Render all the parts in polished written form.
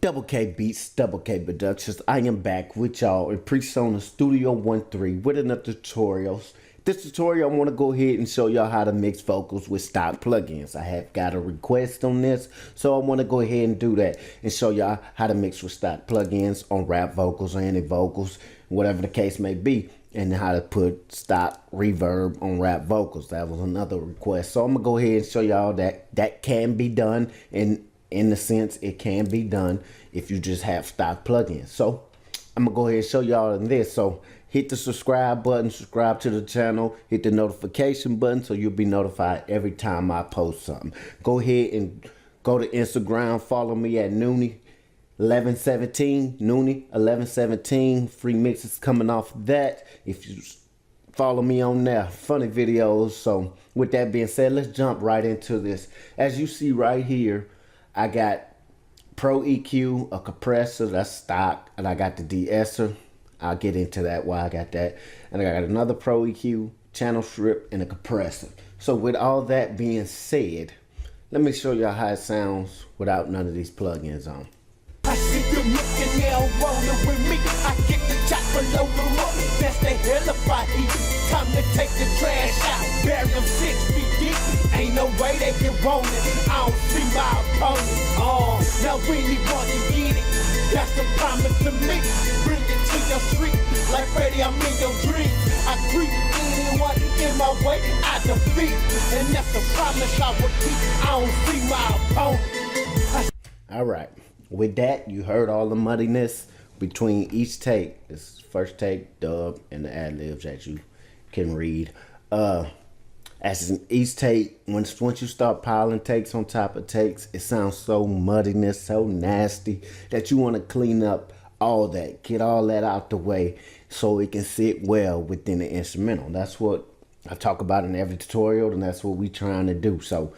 DoubleKBeats, DoubleK Productions. I am back with y'all in Presonus Studio 1.3 with another tutorials. This tutorial, I want to go ahead and show y'all how to mix vocals with stock plugins. I have got a request on this, so I want to go ahead and do that and show y'all how to mix with stock plugins on rap vocals or any vocals, whatever the case may be, and how to put stock reverb on rap vocals. That was another request, so I'm gonna go ahead and show y'all that can be done, and in the sense it can be done if you just have stock plugins. So I'm gonna go ahead and show y'all in this. So hit the subscribe button, subscribe to the channel, hit the notification button so you'll be notified every time I post something. Go ahead and go to Instagram, follow me at Noonie1117, Noonie1117. Free mixes coming off of that. If you follow me on there, funny videos. So with that being said, let's jump right into this. As you see right here, I got Pro EQ, a compressor, that's stock, and I got the De-esser. I'll get into that, why I got that. And I got another Pro EQ, channel strip, and a compressor. So with all that being said, let me show y'all how it sounds without none of these plugins on. I see you looking now, rolling with me. I get the chopper load them up. That's the hell of a heat. Time to take the trash out. Bury them 6 feet deep. Ain't no way they can roll it. I don't see my opponent. Oh, now when you want to get it, that's the promise to me. Bring it to your street. Like Freddy, I'm in your dreams. I greet anyone in my way, I defeat. And that's the promise I will keep. I don't see my opponent. All right. With that, you heard all the muddiness between each take. This first take, dub, and the ad-libs that you can read. As in each take, once you start piling takes on top of takes, it sounds so muddiness, so nasty, that you want to clean up all that, get all that out the way so it can sit well within the instrumental. That's what I talk about in every tutorial, and that's what we're trying to do. So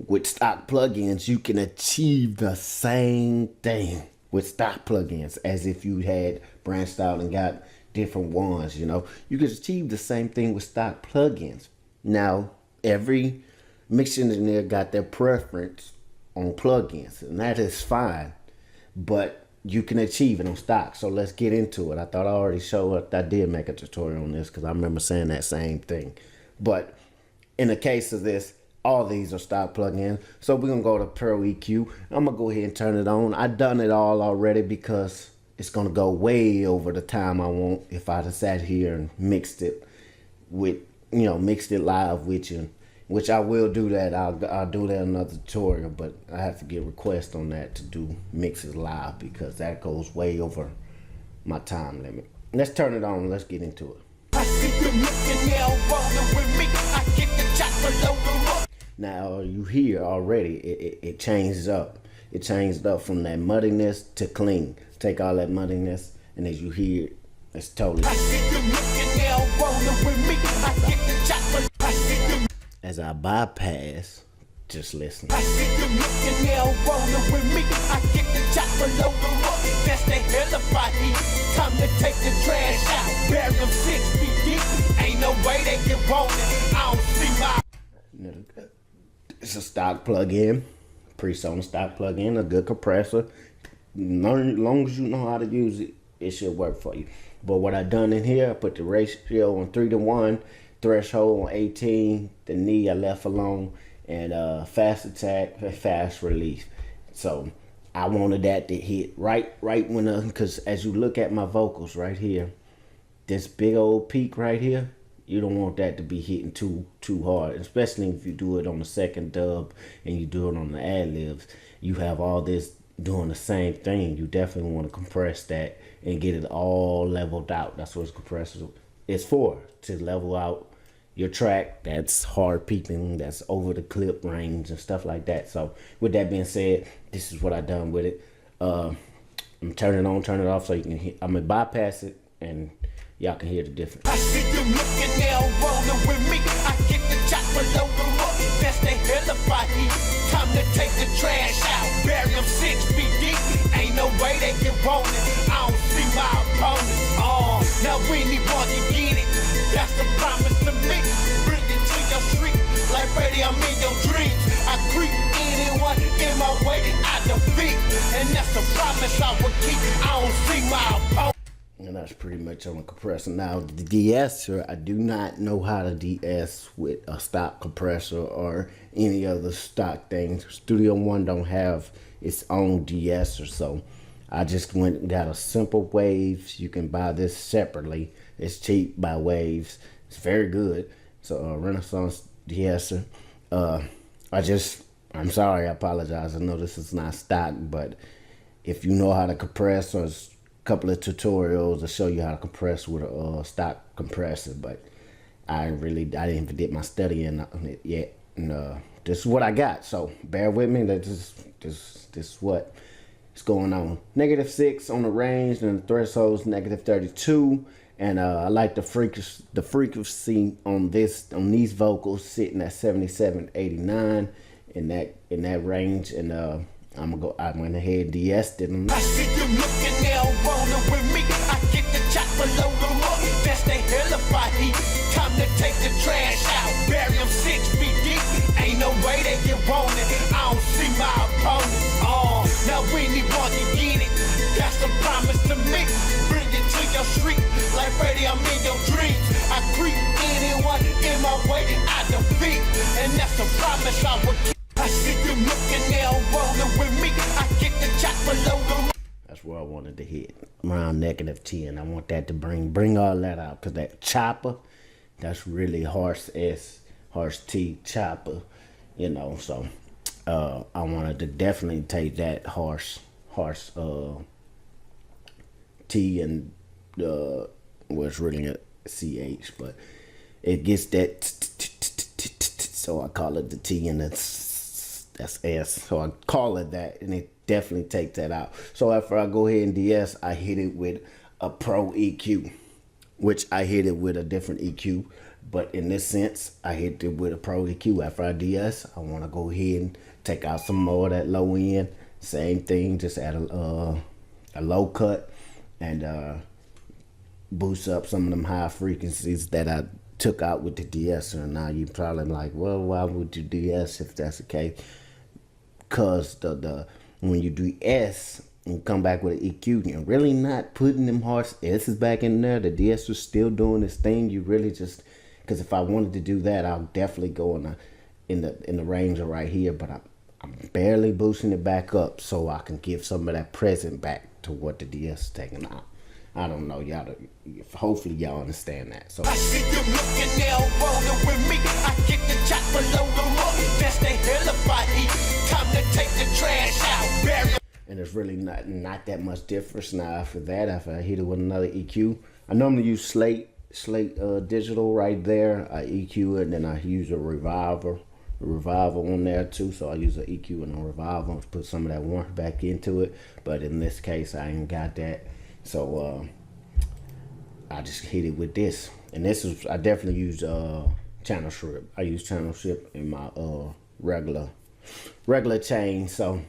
with stock plugins, you can achieve the same thing with stock plugins as if you had branched out and got different ones. You know, you can achieve the same thing with stock plugins. Now, every mix engineer got their preference on plugins, and that is fine, but you can achieve it on stock. So let's get into it. I thought I already showed, I did make a tutorial on this because I remember saying that same thing. But in the case of this, all these are stock plugins. So we're gonna go to Pro EQ. I'm gonna go ahead and turn it on. I've done it all already because it's gonna go way over the time I want if I just sat here and mixed it with, you know, mixed it live with you, which I will do that. I'll do that in another tutorial, but I have to get requests on that to do mixes live because that goes way over my time limit. Let's turn it on. Let's get into it. I see you looking now, rolling with me. I get the chopper load them up. Now you hear already it changes up. It changed up from that muddiness to clean. Take all that muddiness, and as you hear, it's totally. I see you looking now, rolling with me. I get the chopper. I see you. As I bypass, just listen. I see you looking now, rolling with me. I get the chopper load them up. That's the hell of a heat. Time to take the trash out. Bury them 6 feet deep. Ain't no way they can roll it. I don't see my. It's a stock plug-in, Presonus stock plug-in, a good compressor. As long as you know how to use it, it should work for you. But what I done in here, I put the ratio on 3:1, threshold on 18, the knee I left alone, and fast attack, fast release. So I wanted that to hit right when, because as you look at my vocals right here, this big old peak right here, you don't want that to be hitting too hard, especially if you do it on the second dub and you do it on the ad-libs. You have all this doing the same thing. You definitely want to compress that and get it all leveled out. That's what this compressor is for, to level out your track that's hard peaking, that's over the clip range and stuff like that. So with that being said, this is what I done with it. I'm turning it on, turn it off so you can hear. I'm gonna bypass it and y'all can hear the difference. I see you looking now, rolling with me. I get the chopper load them up. That's the hell of a heat. Time to take the trash out. Bury them 6 feet deep. Ain't no way they can roll it. I don't see my opponent. Oh, now when you want to get it, that's the promise to me. Bring it to your street. Like Freddy, I'm in your dreams. I creep anyone anyone in my way, I defeat. And that's a promise I will keep. I don't see my opponent. And that's pretty much on the compressor. Now, the de-esser, I do not know how to de-ess with a stock compressor or any other stock thing. Studio One don't have its own de-esser, so I just went and got a simple Waves. You can buy this separately. It's cheap by Waves. It's very good. So a Renaissance de-esser. I'm sorry, I apologize. I know this is not stock, but if you know how to compress, or couple of tutorials to show you how to compress with a stock compressor, but I didn't even did my studying on it yet, and this is what I got, so bear with me. That this is what is going on. -6 on the range, and the threshold's -32, and I like the frequency on these vocals sitting at 77-89 in that range, and I went ahead and de-essed it. I see you looking now, rolling with me. I get the chopper, load them up. That's the hell if I heat. Time to take the trash out, bury them 6 feet deep. Ain't no way they get wanted. I don't see my opponent. Oh, now anyone can get it. That's a promise to me. Bring it to your street, like Brady, I'm in your dreams. I creep anyone in my way, I defeat. And that's a promise I will keep. I see you looking now, rolling with me. I get the chopper, load them. That's where I wanted to hit, around -10. I want that to bring all that out, because that chopper, that's really harsh T chopper, you know. So I wanted to definitely take that harsh T, and it's really a CH, but it gets that, so I call it the T, and that's S, so I call it that, and it definitely takes that out. So after I go ahead and de-ess, I hit it with a Pro EQ, which I hit it with a different EQ, but in this sense, I hit it with a Pro EQ. After I de-ess, I want to go ahead and take out some more of that low end. Same thing, just add a low cut, and boost up some of them high frequencies that I took out with the de-esser. And now you're probably like, well, why would you de-ess if that's the case? Because when you de-ess and come back with an EQ, you're really not putting them harsh S's back in there. The de-esser's still doing this thing. You really just, because if I wanted to do that, I'll definitely go in the range of right here, but I'm barely boosting it back up so I can give some of that present back to what the de-esser's taking out. I don't know, y'all. Hopefully y'all understand that. So I see you looking now, rolling with me. I get the chopper, load them up. That's the hell if I heat. Time to take the trash out, bury them. And there's really not that much difference now after that. After I hit it with another EQ, I normally use Slate digital right there. I EQ it, and then I use a reviver on there too. So I use an EQ and a reviver to put some of that warmth back into it. But in this case, I ain't got that. So I just hit it with this, and I definitely use channel strip. I use channel strip in my regular chain, so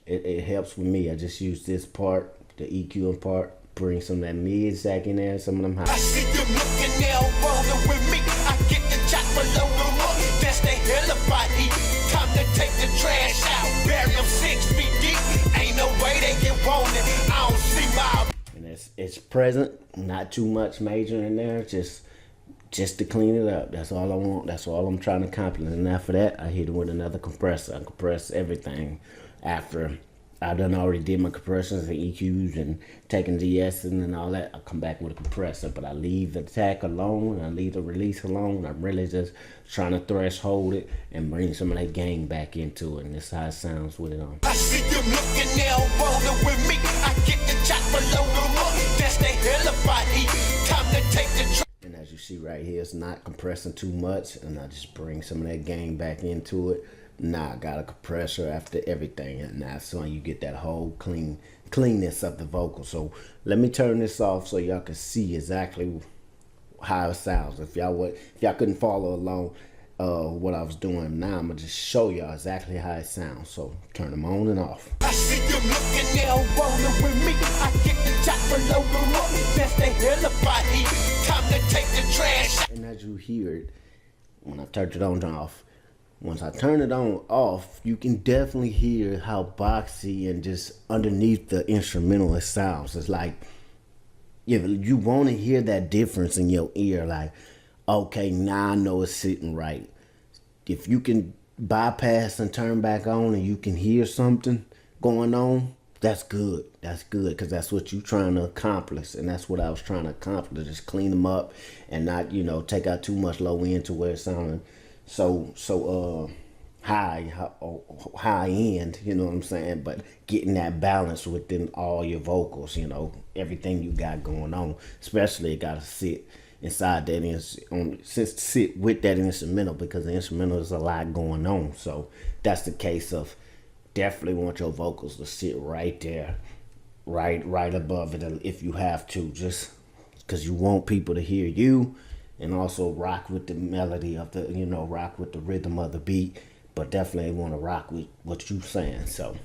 it helps with me. I just use this part, the EQ part, bring some of that mids back in there, some of them high. I see you looking now, rolling with me. I get the chopper, load them up. That's the hell if I heat. Time to take the trash out, bury them 6 feet deep. Ain't no way they get wanted. I don't see my. It's present, not too much major in there, just to clean it up. That's all I want. That's all I'm trying to accomplish. And after that, I hit it with another compressor. I compress everything. After I done already did my compressions and EQs and taking de-essing and all that, I come back with a compressor. But I leave the attack alone, and I leave the release alone. I'm really just trying to threshold it and bring some of that gain back into it. And this is how it sounds with it on. I see you looking now, rolling with me. I get the chopper, load them up. That's the hell if I heat. Time to take the. And as you see right here, it's not compressing too much, and I just bring some of that gain back into it. Now I got a compressor after everything, and that's when you get that whole cleanness of the vocal. So let me turn this off so y'all can see exactly how it sounds. If y'all couldn't follow along what I was doing, now I'm gonna just show y'all exactly how it sounds. So turn them on and off. I see you looking now, rolling with me. I get the chopper, load them up. That's the hell if I heat. Time to take the trash. And as you hear it, when I turned it on and off, Once I turn it on off, you can definitely hear how boxy and just underneath the instrumental it sounds. It's like, you want to hear that difference in your ear. Like, okay, now I know it's sitting right. If you can bypass and turn back on and you can hear something going on, that's good. That's good, because that's what you're trying to accomplish. And that's what I was trying to accomplish, just clean them up and not, take out too much low end to where it sounded so high end, you know what I'm saying? But getting that balance within all your vocals, everything you got going on. Especially it gotta sit inside that sit with that instrumental, because the instrumental is a lot going on. So that's the case of definitely want your vocals to sit right there, right above it if you have to, just because you want people to hear you. And also rock with the melody of the, rock with the rhythm of the beat, but definitely want to rock with what you saying. So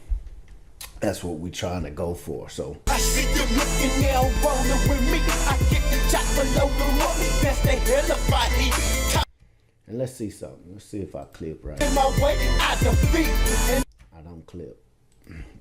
that's what we trying to go for. So I see you looking now, rolling with me. I get the chop below the road. That's the hell if I eat. And let's see something. Let's see if I clip right. In my way, I defeat. I don't clip,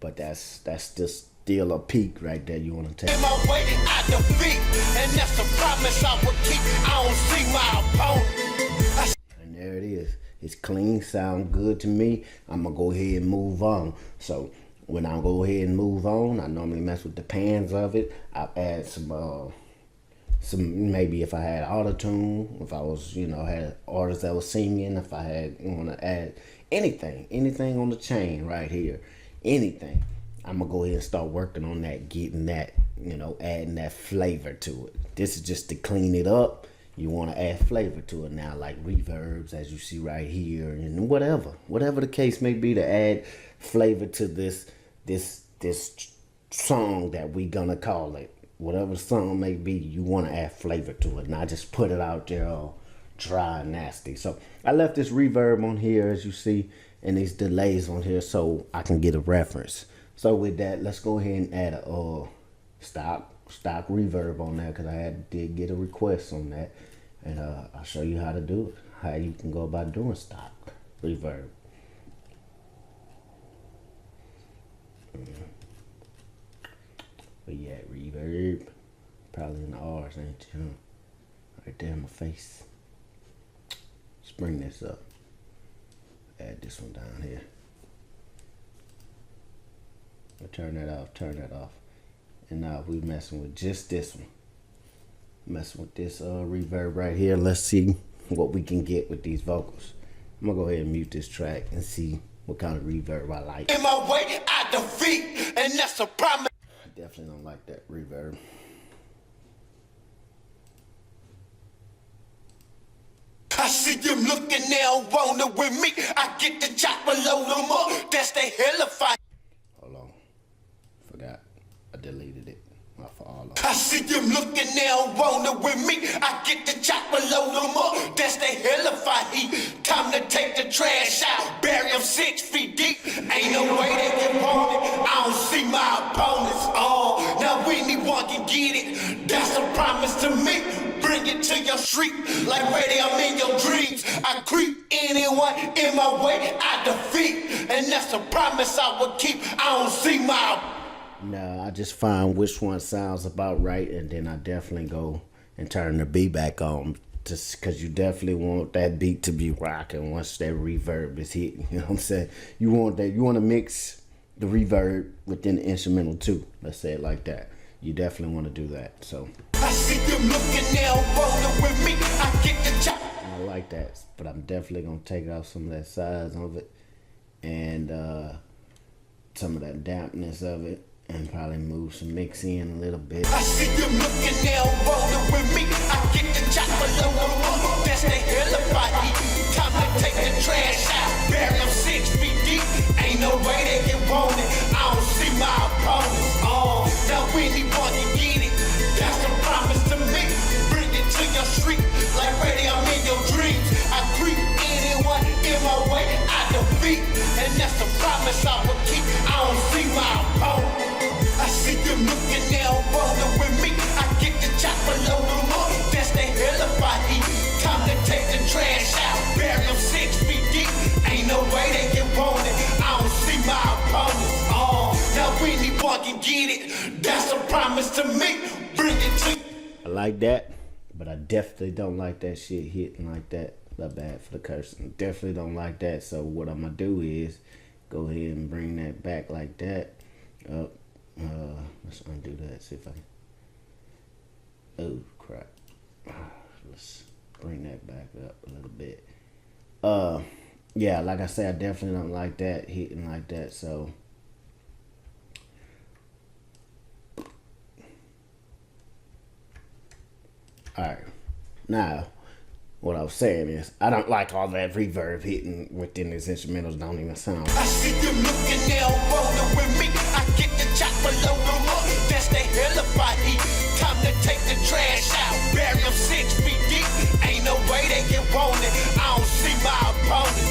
but that's just still a peak right there. You want to take. In my way, I defeat, and that's a promise I will keep. I don't see my opponent. And there it is. It's clean, sound good to me. I'm gonna go ahead and move on. So when I go ahead and move on, I normally mess with the pans of it. I add some maybe if I had auto-tune, if I was, had artists that was singing, if I had want to add anything on the chain right here, anything. I'm gonna go ahead and start working on that, getting that, adding that flavor to it. This is just to clean it up. You want to add flavor to it now, like reverbs, as you see right here, and whatever the case may be, to add flavor to this song that we gonna call it. Whatever the song may be, you want to add flavor to it, not just put it out there all dry and nasty. So I left this reverb on here, as you see, and these delays on here, so I can get a reference. So with that, let's go ahead and add a stock reverb on there, because I did get a request on that, and I'll show you how to do it, how you can go about doing stock reverb. But yeah, reverb, probably in the R's, ain't you? Right there in my face. Let's bring this up. Add this one down here. Turn that off. And now we messing with just this one. Messing with this reverb right here. Let's see what we can get with these vocals. I'm gonna go ahead and mute this track and see what kind of reverb I like. In my way, I defeat, and that's a promise. I definitely don't like that reverb. I see you looking now, wanting with me. I get the chop below them up. That's the hell if I. Hold on. Forgot. I deleted it. Not for all of them. I see you looking now, wanting with me. I get the chop below them up. That's the hell if I eat. Time to take the trash out. Bury them 6 feet deep. Ain't no way they can want it. I don't see my opponents. Oh, now anyone can get it. That's a promise to me. Bring it to your street. Like ready, I'm in your dreams. I creep anyone in my way. I defeat. And that's a promise I will keep. I don't see my. No, I just find which one sounds about right, and then I definitely go and turn the beat back on, just because you definitely want that beat to be rocking once that reverb is hitting. You know what I'm saying? You want to mix the reverb within the instrumental too. Let's say it like that. You definitely want to do that. So I see you looking now, rolling with me. I get the chop. I like that, but I'm definitely gonna take off some of that size of it and some of that dampness of it, and probably move some mix in a little bit. I see you looking now, rolling with me. I get the chop below the road. That's the hell if I eat. Time to take the trash out. Bury them 6 feet deep. Ain't no way they can want it. I don't see my opponents. Oh, now anyone can get it. That's a promise to me. Bring it to your street. Like ready, I'm in your dreams. I creep anyone in my way. I defeat. And that's a promise I will keep. I don't see my opponent. I see you looking now, rolling with me. I get the chop below the road. That's the hell if I eat. Time to take the trash out. Bury them 6 feet deep. Ain't and get it. That's a promise to me. Bring it to. I like that, but I definitely don't like that shit hitting like that. Not bad for the cursing. Definitely don't like that. So what I'm gonna do is go ahead and bring that back like that. Up. Let's undo that. See if I can. Oh crap. Let's bring that back up a little bit. Yeah, like I said, I definitely don't like that hitting like that. So. Alright, now, what I was saying is, I don't like all that reverb hitting within these instrumentals, don't even sound. I see you looking now, rolling with me. I get the chopper, load them up. That's the hell of a heat. Time to take the trash out. Bury them 6 feet deep. Ain't no way they can want it. I don't see my opponents.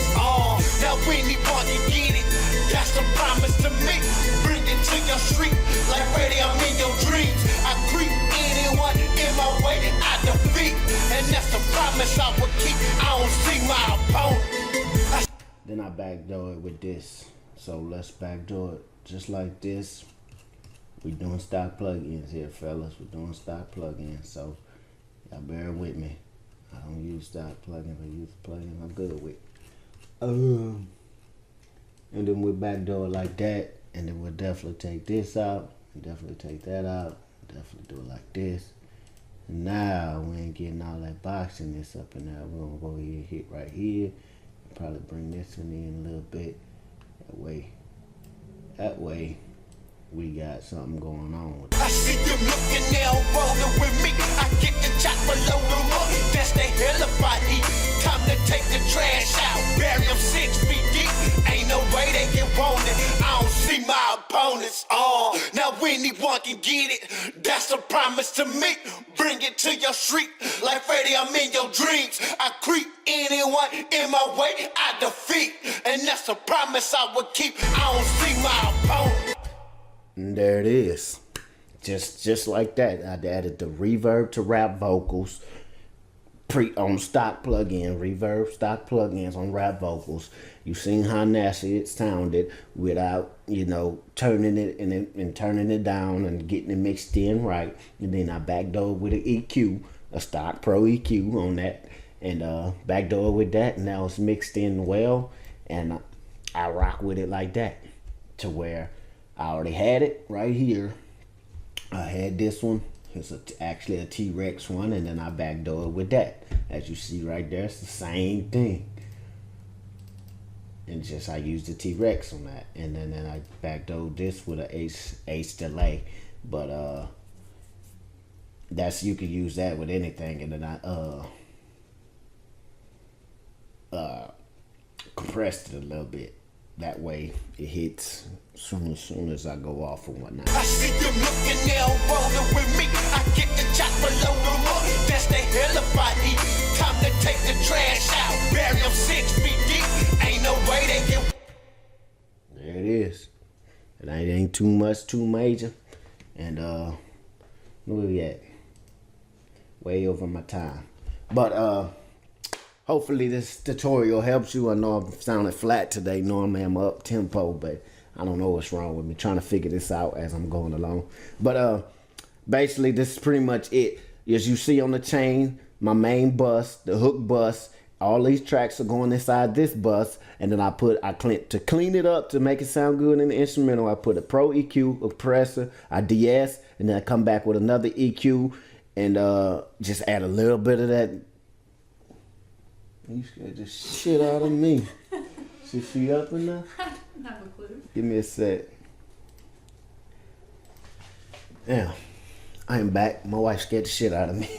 Now anyone can get it. That's a promise to me. Bring it to your street. Like ready, I'm in your dreams. I greet anyone in my way that I defeat. And that's a promise I will keep. I don't see my opponent. Then I backdoor it with this. So let's backdoor it just like this. We doing stock plugins here, fellas. We're doing stock plugins. So y'all bear with me. I don't use stock plugins. I use the plugin I'm good with. And then we backdoor it like that. And then we'll definitely take this out. Definitely take that out. Definitely do it like this. And now we ain't getting all that boxiness up in there. We're gonna go ahead and hit right here. Probably bring this one in a little bit. That way we got something going on with it. I see you looking now, rolling with me. I get the chopper, load them up. That's the hell of a heat. Time to take the trash out. Bury them 6 feet deep. Ain't no way they can want it. I don't see my opponents. Now anyone can get it. That's a promise to me. Bring it to your street. Like Freddy, I'm in your dreams. I creep anyone in my way, I defeat. And that's a promise I will keep. I don't see my opponent. And there it is. Just like that. I added the reverb to rap vocals. On stock plugin, reverb stock plugins on rap vocals. You seen how nasty it sounded without, turning it and turning it down and getting it mixed in right. And then I backdoor with an EQ, a stock pro EQ on that, and backdoor with that. And now it's mixed in well, and I rock with it like that, to where I already had it right here. I had this one. It's actually a T-Rex one, and then I backdoor with that. As you see right there, it's the same thing. And just I used the T-Rex on that, and then I backdoor this with an Ace delay. But that's, you can use that with anything, and then I compressed it a little bit. That way it hits soon as I go off and whatnot. I see you looking now, rolling with me. I get the chopper, load them up. That's the hell of a heat. Time to take the trash out. Bury them 6 feet deep. Ain't no way they can. There it is. It ain't too much, too major. And where we at? Way over my time. But hopefully this tutorial helps you. I know I'm sounding flat today. Normally I'm up tempo, but I don't know what's wrong with me. Trying to figure this out as I'm going along. But basically this is pretty much it. As you see on the chain, my main bus, the hook bus, all these tracks are going inside this bus, and then to clean it up to make it sound good in the instrumental, I put a Pro EQ, a compressor, I de-ess, and then I come back with another EQ, and just add a little bit of that. You scared the shit out of me. She up in there? Not a clue. Give me a sec. Yeah, I am back. My wife scared the shit out of me.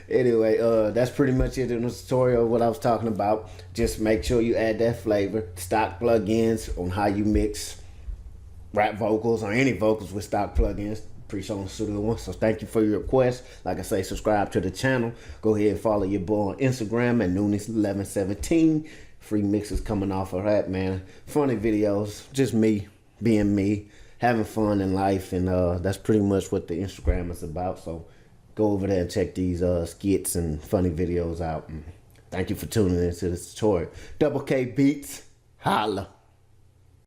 Anyway, that's pretty much it in the tutorial of what I was talking about. Just make sure you add that flavor. Stock plugins on how you mix rap vocals or any vocals with stock plugins. Presonus Studio One. So thank you for your request. Like I say, subscribe to the channel. Go ahead and follow your boy on Instagram at Noonis1117. Free mixes coming off of that, man. Funny videos, just me being me, having fun in life, and that's pretty much what the Instagram is about. So go over there and check these skits and funny videos out. And thank you for tuning into this tutorial. DoubleKBeats, holla.